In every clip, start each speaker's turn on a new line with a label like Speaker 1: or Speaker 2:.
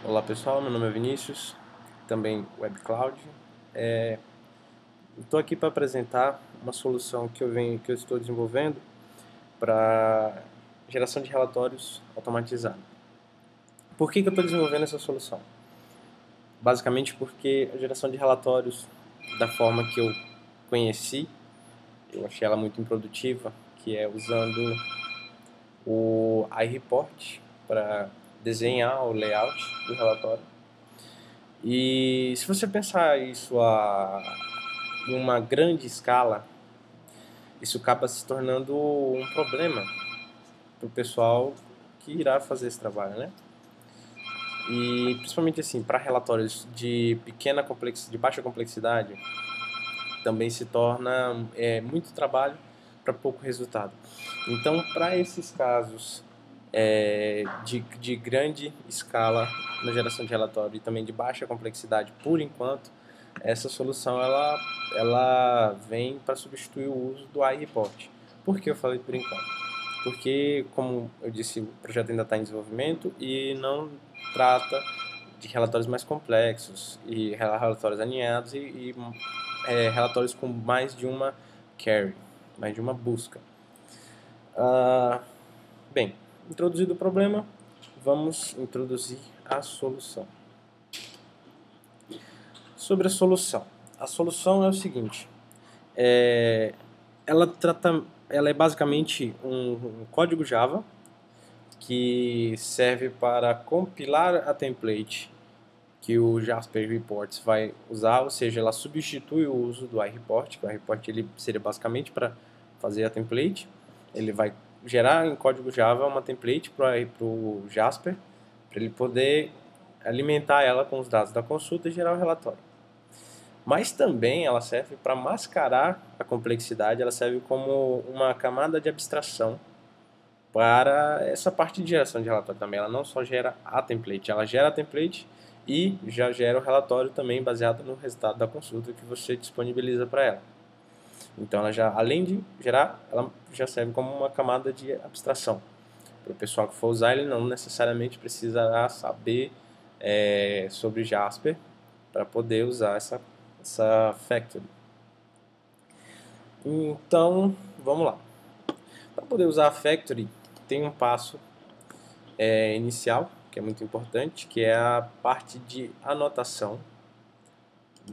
Speaker 1: Olá pessoal, meu nome é Vinícius, também WebCloud. Estou aqui para apresentar uma solução que eu estou desenvolvendo para geração de relatórios automatizada. Por que eu estou desenvolvendo essa solução? Basicamente porque a geração de relatórios, da forma que eu conheci, eu achei ela muito improdutiva, que é usando o iReport para desenhar o layout do relatório. E se você pensar isso em uma grande escala, isso acaba se tornando um problema para o pessoal que irá fazer esse trabalho, né? E principalmente assim, para relatórios de de baixa complexidade, também se torna muito trabalho para pouco resultado. Então, para esses casos de grande escala na geração de relatório e também de baixa complexidade, por enquanto, essa solução ela vem para substituir o uso do iReport. Por que eu falei por enquanto? Porque, como eu disse, o projeto ainda está em desenvolvimento e não trata de relatórios mais complexos e relatórios alinhados e relatórios com mais de uma query, mais de uma busca. Bem, introduzido o problema, vamos introduzir a solução. Sobre a solução. A solução é o seguinte, ela é basicamente um código Java que serve para compilar a template que o Jasper Reports vai usar, ou seja, ela substitui o uso do iReport, que o iReport ele seria basicamente para fazer a template. Ele vai gerar em código Java uma template para o Jasper, para ele poder alimentar ela com os dados da consulta e gerar o relatório. Mas também ela serve para mascarar a complexidade, ela serve como uma camada de abstração para essa parte de geração de relatório também. Ela não só gera a template, ela gera a template e já gera o relatório também baseado no resultado da consulta que você disponibiliza para ela. Então, ela já, além de gerar, ela já serve como uma camada de abstração. Para o pessoal que for usar, ele não necessariamente precisará saber sobre Jasper para poder usar essa factory. Então, vamos lá. Para poder usar a factory, tem um passo inicial, que é muito importante, que é a parte de anotação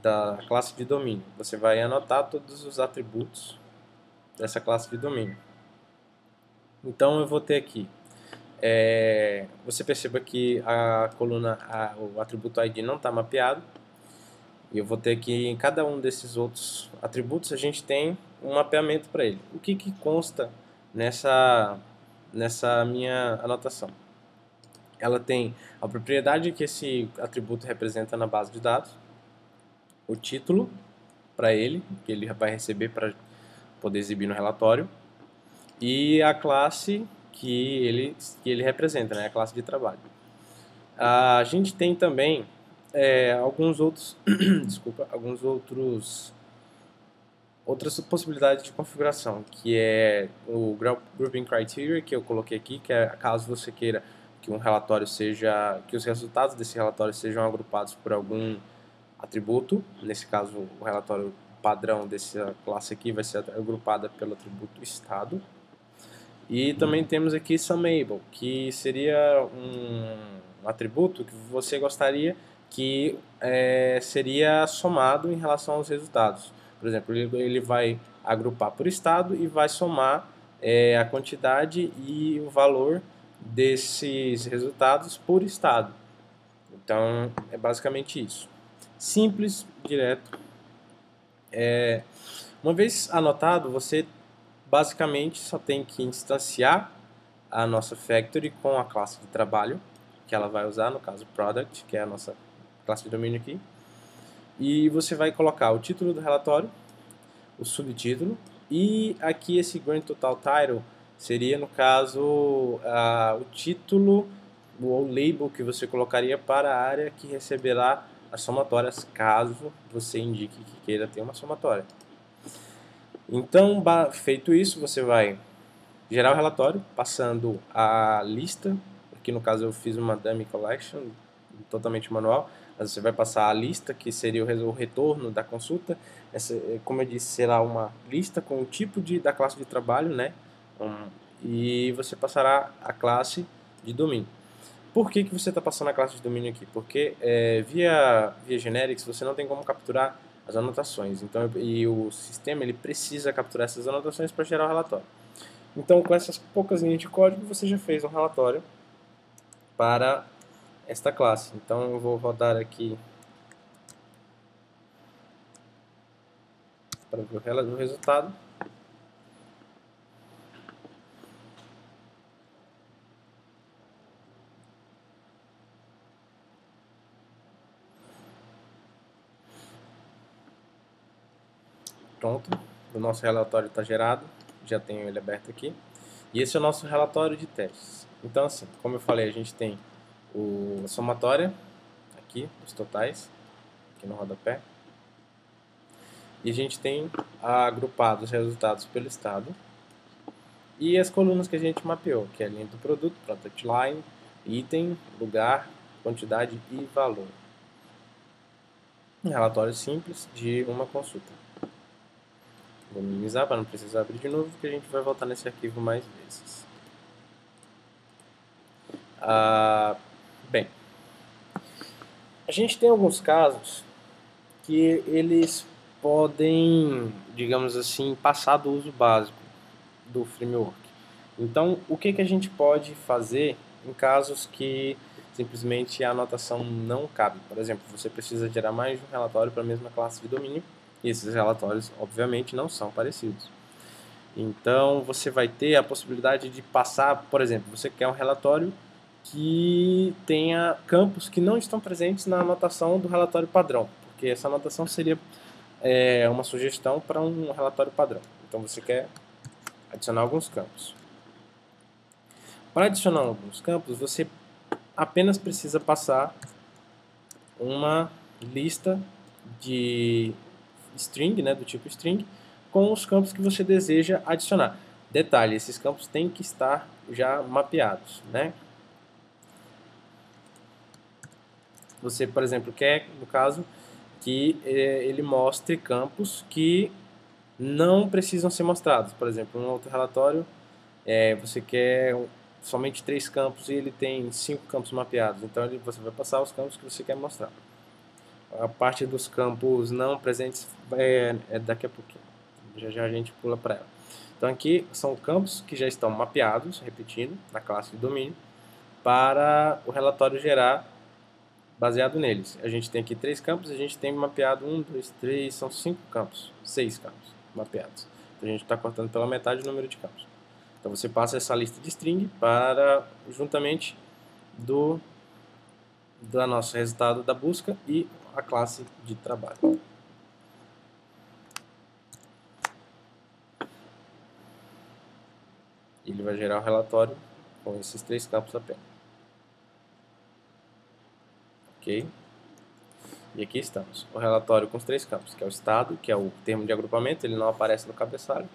Speaker 1: da classe de domínio. Você vai anotar todos os atributos dessa classe de domínio. Então eu vou ter aqui, você perceba que a coluna, o atributo ID não está mapeado. E eu vou ter aqui, em cada um desses outros atributos, a gente tem um mapeamento para ele. O que consta nessa minha anotação? Ela tem a propriedade que esse atributo representa na base de dados, o título para ele, que ele vai receber para poder exibir no relatório, e a classe que ele representa, né, a classe de trabalho. A gente tem também alguns outros, outras possibilidades de configuração, que é o Grouping Criteria, que eu coloquei aqui, que é caso você queira que um relatório que os resultados desse relatório sejam agrupados por algum atributo. Nesse caso, o relatório padrão dessa classe aqui vai ser agrupada pelo atributo estado. E também temos aqui SumMable, que seria um atributo que você gostaria que seria somado em relação aos resultados. Por exemplo, ele vai agrupar por estado e vai somar a quantidade e o valor desses resultados por estado. Então, é basicamente isso. Simples, direto. Uma vez anotado, você basicamente só tem que instanciar a nossa factory com a classe de trabalho, que ela vai usar, no caso product, que é a nossa classe de domínio aqui. E você vai colocar o título do relatório, o subtítulo, e aqui esse Grand Total Title seria, no caso, o título ou label que você colocaria para a área que receberá as somatórias, caso você indique que queira ter uma somatória. Então, feito isso, você vai gerar o relatório, passando a lista, aqui no caso eu fiz uma dummy collection totalmente manual. Mas você vai passar a lista, que seria o retorno da consulta. Essa, como eu disse, será uma lista com o tipo da classe de trabalho, né? E você passará a classe de domínio. Por que você está passando a classe de domínio aqui? Porque via generics você não tem como capturar as anotações. Então, e o sistema ele precisa capturar essas anotações para gerar o relatório. Então, com essas poucas linhas de código, você já fez um relatório para esta classe. Então, eu vou rodar aqui para ver o resultado. Pronto, o nosso relatório está gerado, já tenho ele aberto aqui. E esse é o nosso relatório de testes. Então, assim, como eu falei, a gente tem a somatória, aqui, os totais, aqui no rodapé. E a gente tem agrupado os resultados pelo estado. E as colunas que a gente mapeou, que é a linha do produto, product line, item, lugar, quantidade e valor. Um relatório simples de uma consulta. Vou minimizar para não precisar abrir de novo, porque a gente vai voltar nesse arquivo mais vezes. Bem, a gente tem alguns casos que eles podem, digamos assim, passar do uso básico do framework. Então, o que a gente pode fazer em casos que simplesmente a anotação não cabe? Por exemplo, você precisa gerar mais de um relatório para a mesma classe de domínio, e esses relatórios, obviamente, não são parecidos. Então, você vai ter a possibilidade de passar, por exemplo, você quer um relatório que tenha campos que não estão presentes na anotação do relatório padrão, porque essa anotação seria uma sugestão para um relatório padrão. Então, você quer adicionar alguns campos. Para adicionar alguns campos, você apenas precisa passar uma lista de string, né, do tipo string, com os campos que você deseja adicionar. Detalhe, esses campos têm que estar já mapeados, né? Você, por exemplo, quer, no caso, que ele mostre campos que não precisam ser mostrados. Por exemplo, um outro relatório, você quer somente 3 campos e ele tem 5 campos mapeados. Então, você vai passar os campos que você quer mostrar. A parte dos campos não presentes é daqui a pouquinho. Já a gente pula para ela. Então, aqui são campos que já estão mapeados, repetindo, na classe de domínio, para o relatório gerar baseado neles. A gente tem aqui 3 campos, a gente tem mapeado 1, 2, 3, são 5 campos, 6 campos mapeados. Então, a gente está cortando pela metade o número de campos. Então, você passa essa lista de string para, juntamente do nosso resultado da busca e a classe de trabalho. Ele vai gerar o relatório com esses 3 campos apenas. Ok? E aqui estamos. O relatório com os 3 campos, que é o estado, que é o termo de agrupamento, ele não aparece no cabeçalho,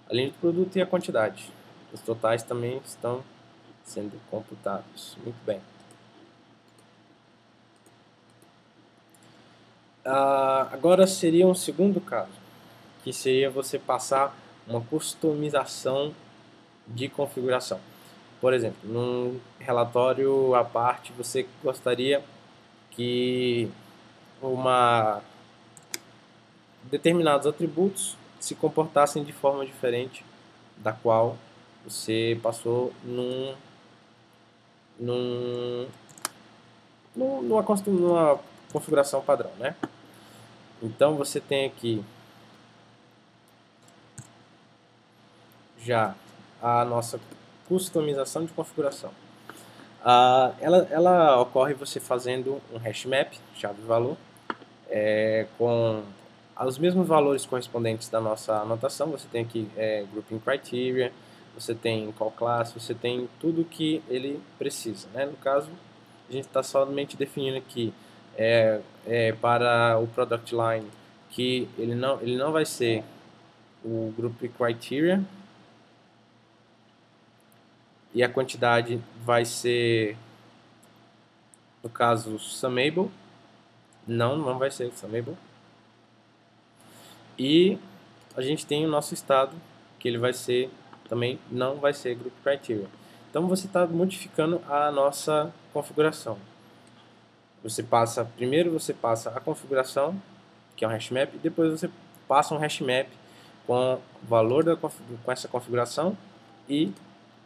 Speaker 1: a linha de produto e a quantidade. Os totais também estão sendo computados. Muito bem. Agora seria um segundo caso, que seria você passar uma customização de configuração. Por exemplo, num relatório à parte, você gostaria que determinados atributos se comportassem de forma diferente da qual você passou numa configuração padrão, né? Então você tem aqui já a nossa customização de configuração. Ela ocorre você fazendo um hash map, chave-valor, com os mesmos valores correspondentes da nossa anotação. Você tem aqui grouping criteria, você tem call class, você tem tudo que ele precisa, né? No caso, a gente está somente definindo aqui para o product line que ele não vai ser o grouping criteria, e a quantidade vai ser No caso, Summable, não vai ser Summable. E a gente tem o nosso estado, que ele vai ser, também não vai ser Group Criteria. Então você está modificando a nossa configuração. Primeiro você passa a configuração, que é um hash map, e depois você passa um hash map com o valor com essa configuração e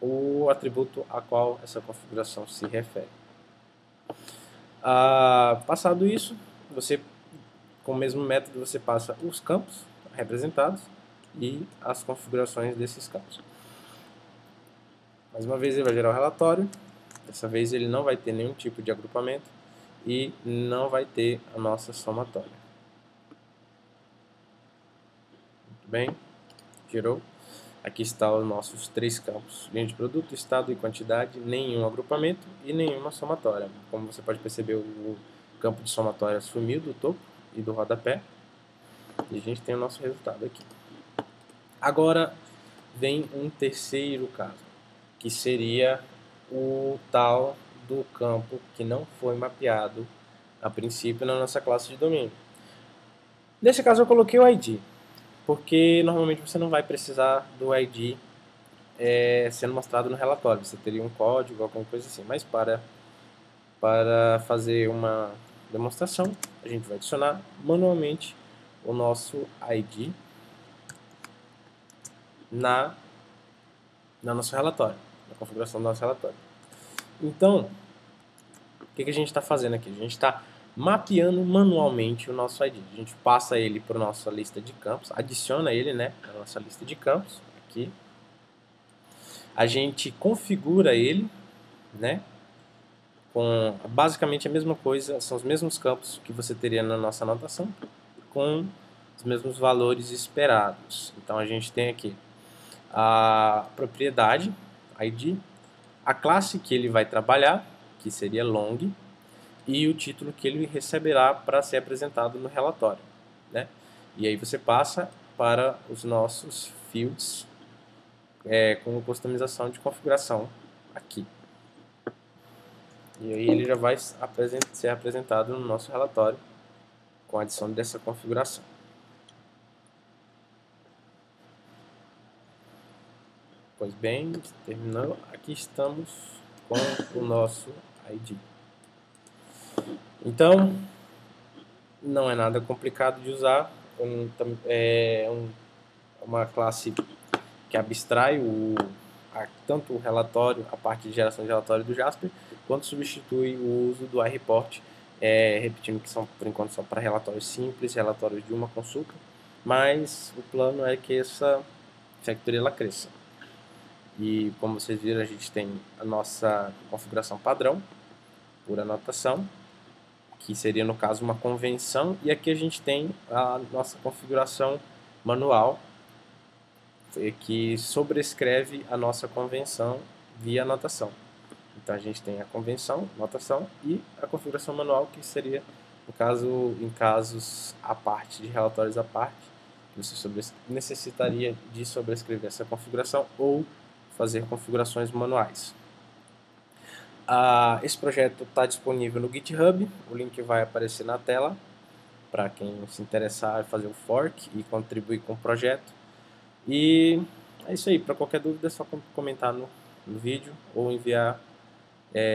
Speaker 1: o atributo a qual essa configuração se refere. Passado isso, você, com o mesmo método, você passa os campos representados e as configurações desses campos. Mais uma vez ele vai gerar o relatório. Dessa vez ele não vai ter nenhum tipo de agrupamento e não vai ter a nossa somatória. Muito bem, gerou. Aqui estão os nossos três campos: linha de produto, estado e quantidade, nenhum agrupamento e nenhuma somatória. Como você pode perceber, o campo de somatória sumiu do topo e do rodapé. E a gente tem o nosso resultado aqui. Agora vem um terceiro caso, que seria o tal do campo que não foi mapeado a princípio na nossa classe de domínio. Nesse caso eu coloquei o ID, porque normalmente você não vai precisar do ID sendo mostrado no relatório. Você teria um código, alguma coisa assim. Mas para fazer uma demonstração, a gente vai adicionar manualmente o nosso ID na nosso relatório, na configuração do nosso relatório. Então, o que a gente está fazendo aqui? A gente está mapeando manualmente o nosso ID. A gente passa ele para a nossa lista de campos, adiciona ele, né, na nossa lista de campos, aqui. A gente configura ele, né, com basicamente a mesma coisa, são os mesmos campos que você teria na nossa anotação, com os mesmos valores esperados. Então a gente tem aqui a propriedade, ID, a classe que ele vai trabalhar, que seria long, e o título que ele receberá para ser apresentado no relatório, né? E aí você passa para os nossos fields com customização de configuração aqui. E aí ele já vai ser apresentado no nosso relatório com a adição dessa configuração. Pois bem, terminando, aqui estamos com o nosso ID. Então, não é nada complicado de usar, uma classe que abstrai tanto o relatório, a parte de geração de relatório do Jasper, quanto substitui o uso do iReport, repetindo que são, por enquanto, só para relatórios simples, relatórios de uma consulta, mas o plano é que essa factory ela cresça. E como vocês viram, a gente tem a nossa configuração padrão, por anotação, que seria no caso uma convenção, e aqui a gente tem a nossa configuração manual, que sobrescreve a nossa convenção via anotação. Então a gente tem a convenção, notação e a configuração manual, que seria em casos à parte, de relatórios à parte, você necessitaria de sobrescrever essa configuração ou fazer configurações manuais. Esse projeto está disponível no GitHub, o link vai aparecer na tela para quem se interessar em fazer o fork e contribuir com o projeto. E é isso aí, para qualquer dúvida é só comentar no vídeo ou enviar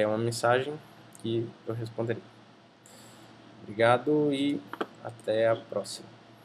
Speaker 1: uma mensagem que eu responderei. Obrigado e até a próxima.